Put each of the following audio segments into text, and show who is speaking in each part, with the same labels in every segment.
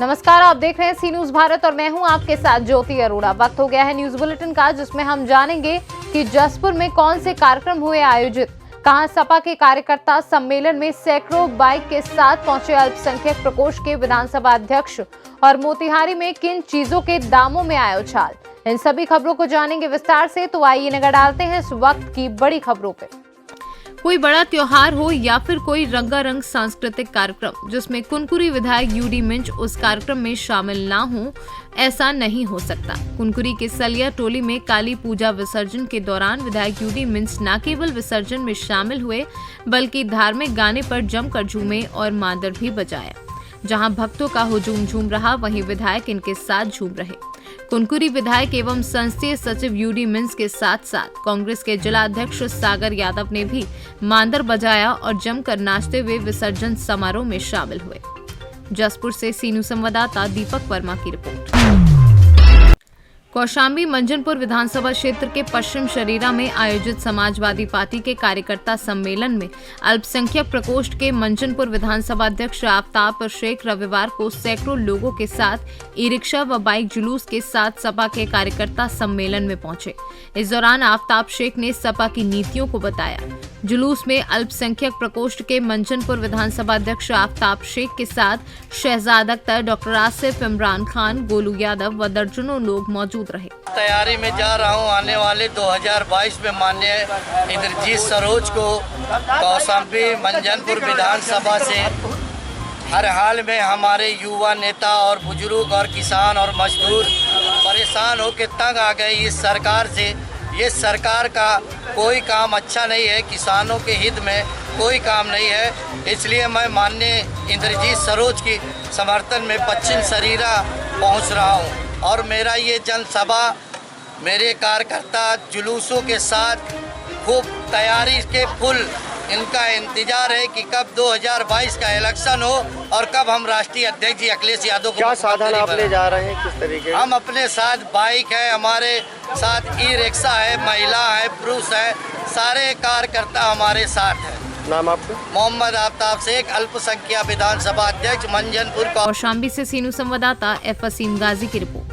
Speaker 1: नमस्कार, आप देख रहे हैं सी न्यूज भारत और मैं हूं आपके साथ ज्योति अरोड़ा। वक्त हो गया है न्यूज बुलेटिन का, जिसमें हम जानेंगे कि जसपुर में कौन से कार्यक्रम हुए आयोजित, कहां सपा के कार्यकर्ता सम्मेलन में सैकड़ों बाइक के साथ पहुंचे अल्पसंख्यक प्रकोष्ठ के विधानसभा अध्यक्ष और मोतिहारी में किन चीजों के दामों में आया उछाल। इन सभी खबरों को जानेंगे विस्तार से, तो आइए नजर डालते हैं इस वक्त की बड़ी खबरों पे। कोई बड़ा त्योहार हो या फिर कोई रंगारंग सांस्कृतिक कार्यक्रम जिसमें कुनकुरी विधायक यूडी मिंज उस कार्यक्रम में शामिल ना हो, ऐसा नहीं हो सकता। कुनकुरी के सलिया टोली में काली पूजा विसर्जन के दौरान विधायक यूडी मिंज न केवल विसर्जन में शामिल हुए बल्कि धार्मिक गाने पर जमकर झूमे और मादर भी बजाया। जहां भक्तों का हुजूम झूम रहा, वहीं विधायक इनके साथ झूम रहे। कुनकुरी विधायक एवं संसदीय सचिव यूडी मिंज के साथ साथ कांग्रेस के जिला अध्यक्ष सागर यादव ने भी मांदर बजाया और जमकर नाचते हुए विसर्जन समारोह में शामिल हुए। जसपुर से सी न्यूज संवाददाता दीपक वर्मा की रिपोर्ट। कौशाम्बी मंजनपुर विधानसभा क्षेत्र के पश्चिम शरीरा में आयोजित समाजवादी पार्टी के कार्यकर्ता सम्मेलन में अल्पसंख्यक प्रकोष्ठ के मंजनपुर विधानसभा अध्यक्ष आफ्ताब शेख रविवार को सैकड़ों लोगों के साथ ई रिक्शा व बाइक जुलूस के साथ सपा के कार्यकर्ता सम्मेलन में पहुंचे। इस दौरान आफ्ताब शेख ने सपा की नीतियों को बताया। जुलूस में अल्पसंख्यक प्रकोष्ठ के मंजनपुर विधानसभा अध्यक्ष आफ्ताब शेख के साथ शहजाद अख्तर, डॉक्टर आसिफ, इमरान खान, गोलू यादव व दर्जनों लोग मौजूद रहे।
Speaker 2: तैयारी में जा रहा हूं, आने वाले 2022 में माननीय इंद्रजीत सरोज को कौशाम्बी मंजनपुर विधानसभा से हर हाल में हमारे युवा नेता और बुजुर्ग और किसान और मजदूर परेशान होकर तंग आ गए इस सरकार से। ये सरकार का कोई काम अच्छा नहीं है, किसानों के हित में कोई काम नहीं है। इसलिए मैं माननीय इंद्रजीत सरोज की समर्थन में पश्चिम शरीरा पहुंच रहा हूं और मेरा ये जनसभा मेरे कार्यकर्ता जुलूसों के साथ खूब तैयारी के फुल इनका इंतजार है कि कब 2022 का इलेक्शन हो और कब हम राष्ट्रीय अध्यक्ष जी अखिलेश यादव को।
Speaker 3: क्या साधन आप ले जा रहे हैं, किस तरीके?
Speaker 2: हम अपने साथ बाइक है, हमारे साथ ई रिक्शा है, महिला है, पुरुष है, सारे कार्यकर्ता हमारे साथ है।
Speaker 3: नाम आपका?
Speaker 2: मोहम्मद आफ्ताब शेख, अल्पसंख्यक विधानसभा अध्यक्ष मंजनपुर।
Speaker 1: कौशाम्बी से सीनू संवाददाता एफ असीम गाजी की रिपोर्ट।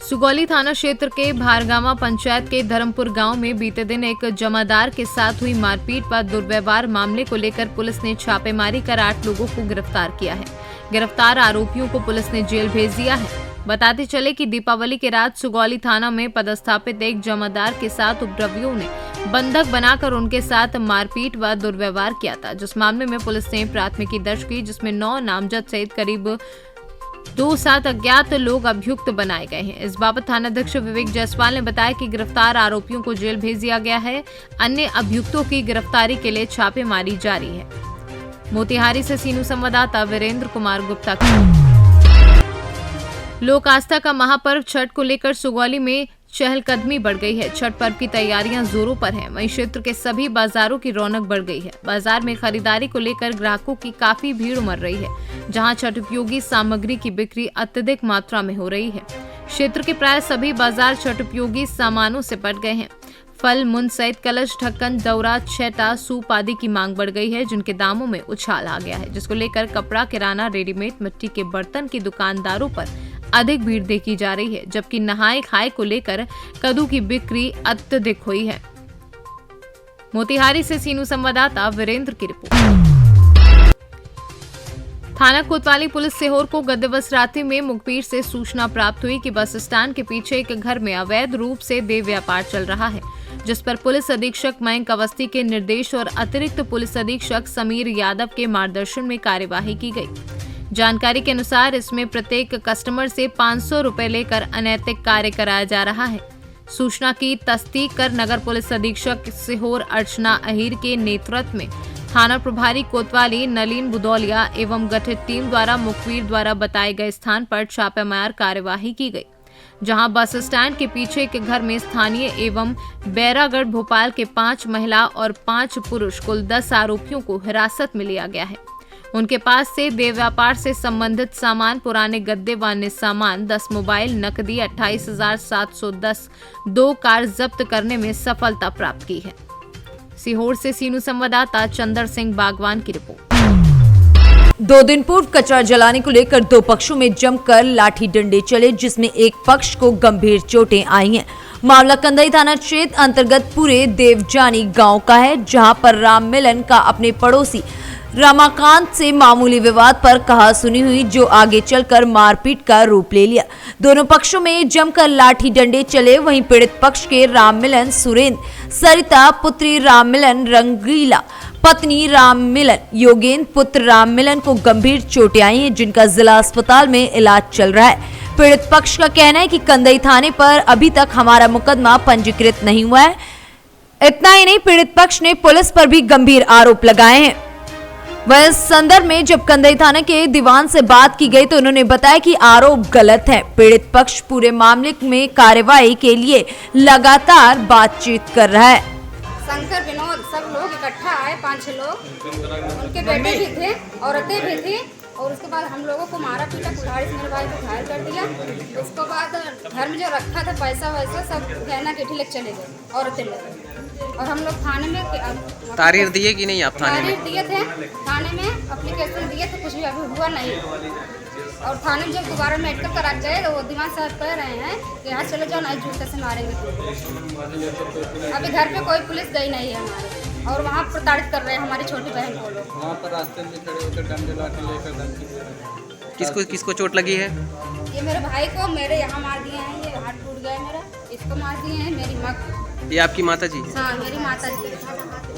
Speaker 1: सुगौली थाना क्षेत्र के भारगामा पंचायत के धर्मपुर गांव में बीते दिन एक जमादार के साथ हुई मारपीट व दुर्व्यवहार मामले को लेकर पुलिस ने छापेमारी कर 8 लोगों को गिरफ्तार किया है। गिरफ्तार आरोपियों को पुलिस ने जेल भेज दिया है। बताते चले कि दीपावली की रात सुगौली थाना में पदस्थापित एक जमादार के साथ उपद्रवियों ने बंधक बनाकर उनके साथ मारपीट व दुर्व्यवहार किया था, जिस मामले में पुलिस ने प्राथमिकी दर्ज की, जिसमें 9 नामजद सहित करीब 2-7 अज्ञात लोग अभियुक्त बनाए गए हैं। इस बाबत थानाध्यक्ष विवेक जायसवाल ने बताया कि गिरफ्तार आरोपियों को जेल भेज दिया गया है। अन्य अभियुक्तों की गिरफ्तारी के लिए छापेमारी जारी है। मोतिहारी से सीनू संवाददाता वीरेंद्र कुमार गुप्ता। लोक आस्था का महापर्व छठ को लेकर सुगौली में चहलकदमी बढ़ गई है। छठ पर्व की तैयारियां जोरों पर हैं। वहीं क्षेत्र के सभी बाजारों की रौनक बढ़ गई है। बाजार में खरीदारी को लेकर ग्राहकों की काफी भीड़ उमड़ रही है, जहां छठ उपयोगी सामग्री की बिक्री अत्यधिक मात्रा में हो रही है। क्षेत्र के प्राय सभी बाजार छठ उपयोगी सामानों से भर गए हैं। फल, मुंद सहित कलश, ढक्कन, दौरा, छेटा, सूप आदि की मांग बढ़ गई है, जिनके दामों में उछाल आ गया है, जिसको लेकर कपड़ा, किराना, रेडीमेड, मिट्टी के बर्तन की दुकानदारों पर अधिक भीड़ देखी जा रही है, जबकि नहाए खाए को लेकर कद्दू की बिक्री अत्यधिक हुई है। मोतिहारी से सीनू संवाददाता वीरेंद्र की रिपोर्ट। थाना कोतवाली पुलिस सीहोर को गत दिवस रात्रि में मुखबिर से सूचना प्राप्त हुई कि बस स्टैंड के पीछे एक घर में अवैध रूप से देह व्यापार चल रहा है, जिस पर पुलिस अधीक्षक मयंक अवस्थी के निर्देश और अतिरिक्त पुलिस अधीक्षक समीर यादव के मार्गदर्शन में कार्यवाही की गई। जानकारी के अनुसार इसमें प्रत्येक कस्टमर से 500 रुपए लेकर अनैतिक कार्य कराया जा रहा है। सूचना की तस्दीक कर नगर पुलिस अधीक्षक सीहोर अर्चना अहीर के नेतृत्व में थाना प्रभारी कोतवाली नलीन बुदौलिया एवं गठित टीम द्वारा मुखबिर द्वारा बताए गए स्थान पर छापेमार कार्यवाही की गई, जहां बस स्टैंड के पीछे एक घर में स्थानीय एवं बैरागढ़ भोपाल के 5 महिला और 5 पुरुष कुल 10 आरोपियों को हिरासत में लिया गया है। उनके पास से देह व्यापार से संबंधित सामान, पुराने गद्दे व अन्य सामान, 10 मोबाइल, नकदी 28,710, 2 कार जब्त करने में सफलता प्राप्त की है। सीहोर से सीनू संवाददाता चंदर सिंह बागवान की रिपोर्ट।
Speaker 4: 2 दिन पूर्व कचरा जलाने को लेकर 2 पक्षों में जमकर लाठी डंडे चले, जिसमें एक पक्ष को गंभीर चोटें आई हैं। मामला कंदाई थाना क्षेत्र अंतर्गत पूरे देवजानी गांव का है, जहां पर राम मिलन का अपने पड़ोसी रमाकांत से मामूली विवाद पर कहासुनी हुई, जो आगे चलकर मारपीट का रूप ले लिया। दोनों पक्षों में जमकर लाठी डंडे चले। वहीं पीड़ित पक्ष के राम मिलन सुरेंद्र, सरिता पुत्री राम मिलन रंगीला, पत्नी राम मिलन योगेंद्र पुत्र राम मिलन को गंभीर चोटें आई हैं, जिनका जिला अस्पताल में इलाज चल रहा है। पीड़ित पक्ष का कहना है कि कंदाई थाने पर अभी तक हमारा मुकदमा पंजीकृत नहीं हुआ है। इतना ही नहीं, पीड़ित पक्ष ने पुलिस पर भी गंभीर आरोप लगाए हैं। वह इस संदर्भ में जब कंदाई थाने के दीवान से बात की गई तो उन्होंने बताया कि आरोप गलत है। पीड़ित पक्ष पूरे मामले में कार्रवाई के लिए लगातार बातचीत कर रहा है।
Speaker 5: शंकर विनोद सब लोग इकट्ठा आए, 5-6 लोग, उनके बेटे भी थे, औरतें भी थी, और उसके बाद हम लोगों को मारा पीटा, कुल्हाड़ी से मेरे भाई को घायल कर दिया। उसके बाद घर में जो रखा था पैसा वैसा सब गहना गठरी लेके चले गए औरतें लोग, और हम लोग थाने में
Speaker 6: तारीर दिए कि नहीं? आप थाने में
Speaker 5: दिए थे, थाने में एप्लीकेशन दिए थे, कुछ भी अभी हुआ नहीं। और थाने में जब दोबारा मेडिकल करा गए तो वो दिमाग साहब कह रहे हैं कि यहाँ चले जाओ, नहीं जूते से मारेंगे। अभी घर पे कोई पुलिस गई नहीं है हमारे, और वहाँ प्रताड़ित कर रहे हैं हमारी छोटी बहन को लोग। वहाँ पर रास्ते में खड़े होकर डंडे लाठी लेकर
Speaker 6: किसको चोट लगी है?
Speaker 5: ये मेरे भाई को, मेरे यहाँ मार दिए हैं, ये हाथ टूट गया मेरा, इसको मार दिए हैं, मेरी माँ।
Speaker 6: ये आपकी माता जी?
Speaker 5: हाँ, मेरी माता जी।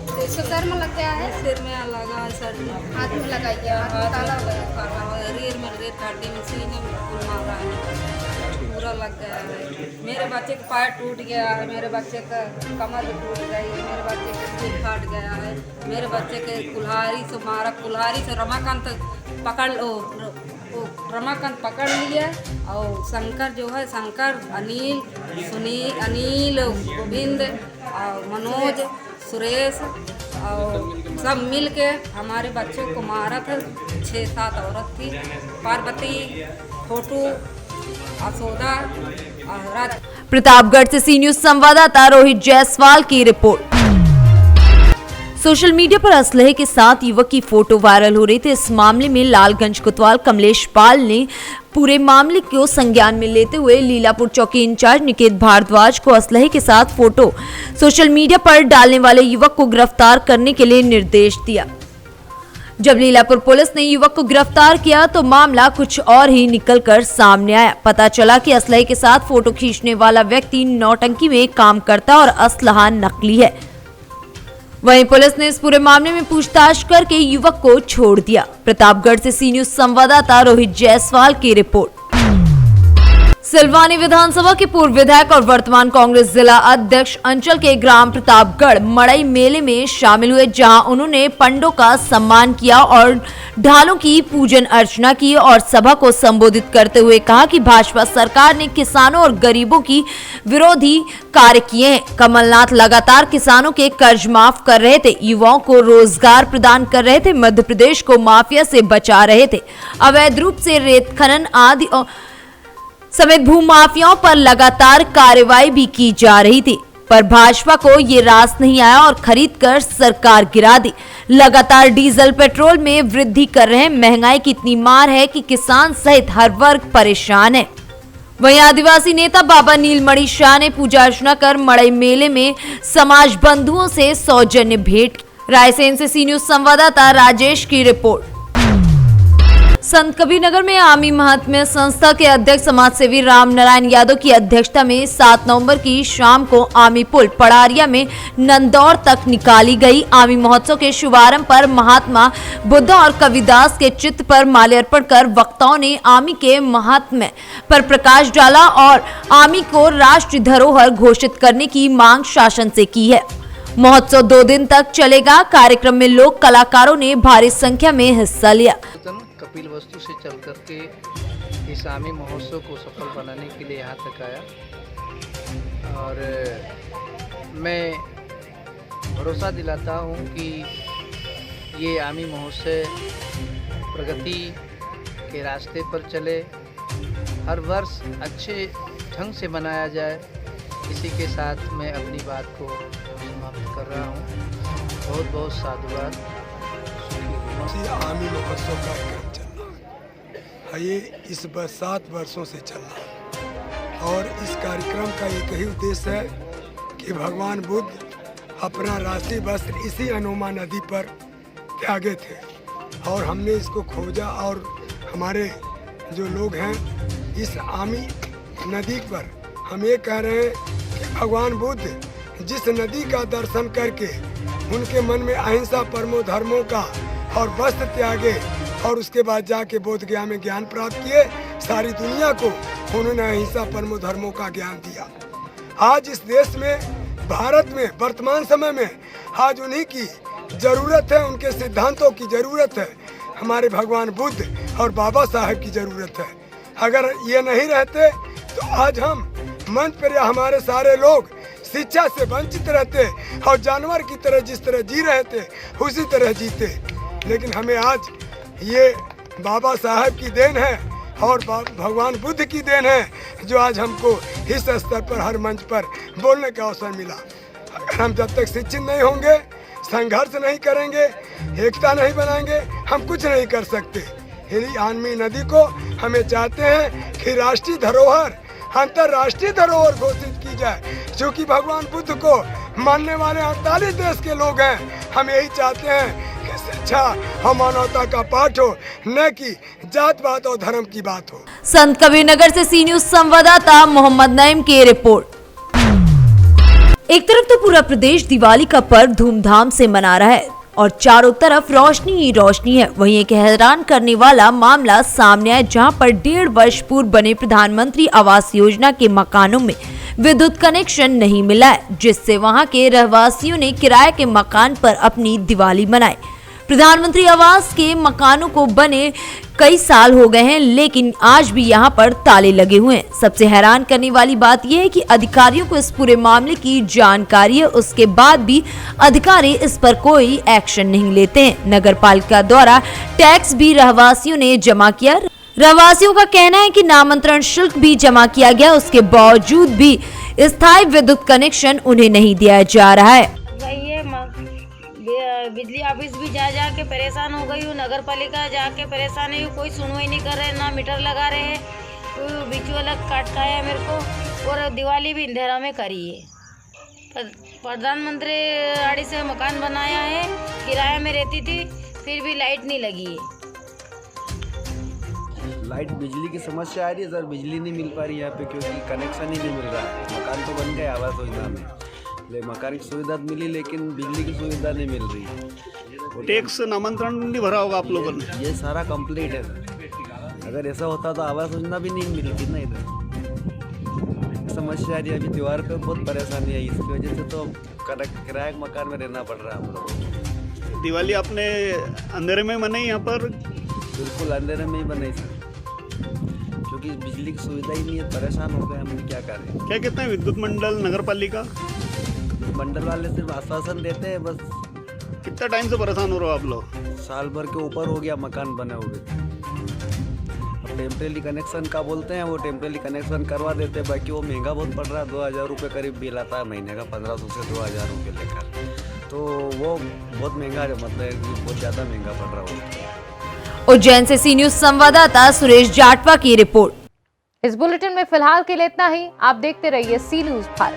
Speaker 5: तो इसको सर में लग गया है, सिर में लगा, सर में, हाथ में लगा गया, हाथ काला हो गया, रीढ़ में रीढ़ काटी में, सीने में खून मारा है, पूरा लग गया है। मेरे बच्चे का पैर टूट गया है, मेरे बच्चे का कमर भी टूट गई है, मेरे बच्चे का दिल फाट गया है, मेरे बच्चे के कुल्हाड़ी से मारा, कुल्हाड़ी से रमाकांत रमाकांत पकड़ लिया, और शंकर जो है, शंकर, अनिल, अनिल, गोविंद, और मनोज, सुरेश, और सब मिल के हमारे बच्चे को मारा था। 6-7 औरत थी, पार्वती, फोटू, असोदा, राज।
Speaker 4: प्रतापगढ़ से सी न्यूज संवाददाता रोहित जायसवाल की रिपोर्ट। सोशल मीडिया पर असलहे के साथ युवक की फोटो वायरल हो रही थी। इस मामले में लालगंज कोतवाल कमलेश पाल ने पूरे मामले को संज्ञान में लेते हुए लीलापुर चौकी इंचार्ज निकेत भारद्वाज को असलहे के साथ फोटो सोशल मीडिया पर डालने वाले युवक को गिरफ्तार करने के लिए निर्देश दिया। जब लीलापुर पुलिस ने युवक को गिरफ्तार किया तो मामला कुछ और ही निकलकर सामने आया। पता चला कि असलहे के साथ फोटो खींचने वाला व्यक्ति नौटंकी में काम करता और असलहा नकली है। वहीं पुलिस ने इस पूरे मामले में पूछताछ करके युवक को छोड़ दिया। प्रतापगढ़ से सी न्यूज संवाददाता रोहित जायसवाल की रिपोर्ट। सिलवानी विधानसभा के पूर्व विधायक और वर्तमान कांग्रेस जिला अध्यक्ष अंचल के ग्राम प्रतापगढ़ मड़ई मेले में शामिल हुए, जहां उन्होंने पंडों का सम्मान किया और ढालों की पूजन अर्चना की और सभा को संबोधित करते हुए कहा कि भाजपा सरकार ने किसानों और गरीबों की विरोधी कार्य किए हैं। कमलनाथ लगातार किसानों के कर्ज माफ कर रहे थे, युवाओं को रोजगार प्रदान कर रहे थे, मध्य प्रदेश को माफिया से बचा रहे थे, अवैध रूप से रेत खनन आदि समेत भू माफियाओं पर लगातार कार्रवाई भी की जा रही थी, पर भाजपा को ये रास नहीं आया और खरीद कर सरकार गिरा दी। लगातार डीजल पेट्रोल में वृद्धि कर रहे हैं। महंगाई की इतनी मार है कि किसान सहित हर वर्ग परेशान है। वहीं आदिवासी नेता बाबा नीलमणि शाह ने पूजा अर्चना कर मड़ई मेले में समाज बंधुओं से सौजन्य भेंट। रायसेन से सी न्यूज संवाददाता राजेश की रिपोर्ट। संत कबीरनगर में आमी महात्म्य संस्था के अध्यक्ष समाजसेवी राम नारायण यादव की अध्यक्षता में 7 नवंबर की शाम को आमी पुल पड़ारिया में नंदौर तक निकाली गई। आमी महोत्सव के शुभारंभ पर महात्मा बुद्ध और कविदास के चित्र पर माल्यार्पण कर वक्ताओं ने आमी के महात्म्य पर प्रकाश डाला और आमी को राष्ट्रीय धरोहर घोषित करने की मांग शासन से की है। महोत्सव 2 दिन तक चलेगा। कार्यक्रम में लोक कलाकारों ने भारी संख्या में हिस्सा लिया।
Speaker 3: कपिल वस्तु से चल करके इस आमी महोत्सव को सफल बनाने के लिए यहाँ तक आया और मैं भरोसा दिलाता हूँ कि ये आमी महोत्सव प्रगति के रास्ते पर चले, हर वर्ष अच्छे ढंग से मनाया जाए। इसी के साथ मैं अपनी बात को समाप्त कर रहा हूँ। बहुत बहुत साधुवाद।
Speaker 7: आमी महोत्सव कार्यक्रम चल रहा है। ये इस 7 वर्षों से चल रहा है और इस कार्यक्रम का एक ही उद्देश्य है कि भगवान बुद्ध अपना राष्ट्रीय वस्त्र इसी अनोमा नदी पर त्यागे थे और हमने इसको खोजा और हमारे जो लोग हैं इस आमी नदी पर हम ये कह रहे हैं कि भगवान बुद्ध जिस नदी का दर्शन करके उनके मन में अहिंसा परमो धर्मों का और वस्त्र त्यागे और उसके बाद जाके बोध गया में ज्ञान प्राप्त किए, सारी दुनिया को उन्होंने अहिंसा परमो धर्मों का ज्ञान दिया। आज इस देश में, भारत में, वर्तमान समय में आज उन्हीं की जरूरत है, उनके सिद्धांतों की जरूरत है, हमारे भगवान बुद्ध और बाबा साहब की जरूरत है। अगर ये नहीं रहते तो आज हम मंच पर या हमारे सारे लोग शिक्षा से वंचित रहते और जानवर की तरह जिस तरह जी रहे थे उसी तरह जीते। लेकिन हमें आज ये बाबा साहब की देन है और भगवान बुद्ध की देन है जो आज हमको इस स्तर पर हर मंच पर बोलने का अवसर मिला। अगर हम जब तक शिक्षित नहीं होंगे, संघर्ष नहीं करेंगे, एकता नहीं बनाएंगे, हम कुछ नहीं कर सकते। यही आमी नदी को हमें चाहते हैं कि राष्ट्रीय धरोहर, अंतर्राष्ट्रीय धरोहर घोषित की जाए, क्योंकि भगवान बुद्ध को मानने वाले 48 देश के लोग हैं। हम यही चाहते हैं कि शिक्षा और मानवता का पाठ हो, न कि जातवाद और धर्म की बात हो।
Speaker 4: संत कबीरनगर से सी न्यूज संवाददाता मोहम्मद नईम की रिपोर्ट। एक तरफ तो पूरा प्रदेश दिवाली का पर्व धूमधाम से मना रहा है और चारों तरफ रोशनी ही रोशनी है, वहीं एक हैरान करने वाला मामला सामने आया जहां पर 1.5 वर्ष पूर्व बने प्रधानमंत्री आवास योजना के मकानों में विद्युत कनेक्शन नहीं मिला है, जिससे वहां के रहवासियों ने किराए के मकान पर अपनी दिवाली मनाई। प्रधानमंत्री आवास के मकानों को बने कई साल हो गए हैं, लेकिन आज भी यहां पर ताले लगे हुए हैं। सबसे हैरान करने वाली बात यह है कि अधिकारियों को इस पूरे मामले की जानकारी है, उसके बाद भी अधिकारी इस पर कोई एक्शन नहीं लेते हैं। नगर पालिका द्वारा टैक्स भी रहवासियों ने जमा किया। रहवासियों का कहना है कि नामांतरण शुल्क भी जमा किया गया, उसके बावजूद भी स्थायी विद्युत कनेक्शन उन्हें नहीं दिया जा रहा है।
Speaker 8: बिजली ऑफिस भी जा के परेशान हो गई हूँ, नगर पालिका जाके परेशान है, कोई सुनवाई नहीं कर रहे, ना मीटर लगा रहे हैं, बिजली वाला काट खाया मेरे को और दिवाली भी अंधेरा में करी है। प्रधानमंत्री आड़ी से मकान बनाया है, किराए में रहती थी, फिर भी लाइट नहीं लगी है।
Speaker 9: लाइट बिजली की समस्या आ रही है सर, बिजली नहीं मिल पा रही यहाँ पे क्योंकि कनेक्शन ही नहीं मिल रहा है। मकान तो बन गए आवास योजना में, मकान की सुविधा मिली लेकिन बिजली की सुविधा नहीं मिल रही है।
Speaker 10: टैक्स नामांतरण नहीं भरा होगा आप लोगों ने?
Speaker 9: ये सारा कंप्लीट है सर, अगर ऐसा होता तो आवास योजना भी नहीं मिलती ना। इधर समस्या आ रही है, अभी त्योहार पे बहुत परेशानी है, इसकी वजह से तो किराए के मकान में रहना पड़ रहा है हम लोग।
Speaker 10: दिवाली आपने अंधेरे में मनाई यहाँ पर?
Speaker 9: बिल्कुल अंधेरे में ही बनाई सर, क्योंकि बिजली की सुविधा ही नहीं है, परेशान हो गए हम, क्या करें।
Speaker 10: क्या कहते हैं विद्युत मंडल, नगर पालिका?
Speaker 9: मंडल वाले सिर्फ आश्वासन देते हैं बस।
Speaker 10: कितना टाइम से परेशान हो रहे हो आप लोग?
Speaker 9: साल भर के ऊपर हो गया मकान बने हुए। अब टेम्परेरी कनेक्शन का बोलते हैं, वो टेम्परेरी कनेक्शन करवा देते हैं, बाकी वो महंगा बहुत पड़ रहा है, 2000 रुपये करीब बिल आता है महीने का, 1500 से 2000 रुपये लेकर, तो वो बहुत महंगा है, मतलब बहुत ज़्यादा महंगा पड़ रहा है।
Speaker 4: उज्जैन से सी न्यूज संवाददाता सुरेश जाटवा की रिपोर्ट।
Speaker 1: इस बुलेटिन में फिलहाल के लिए इतना ही। आप देखते रहिए सी न्यूज भारत।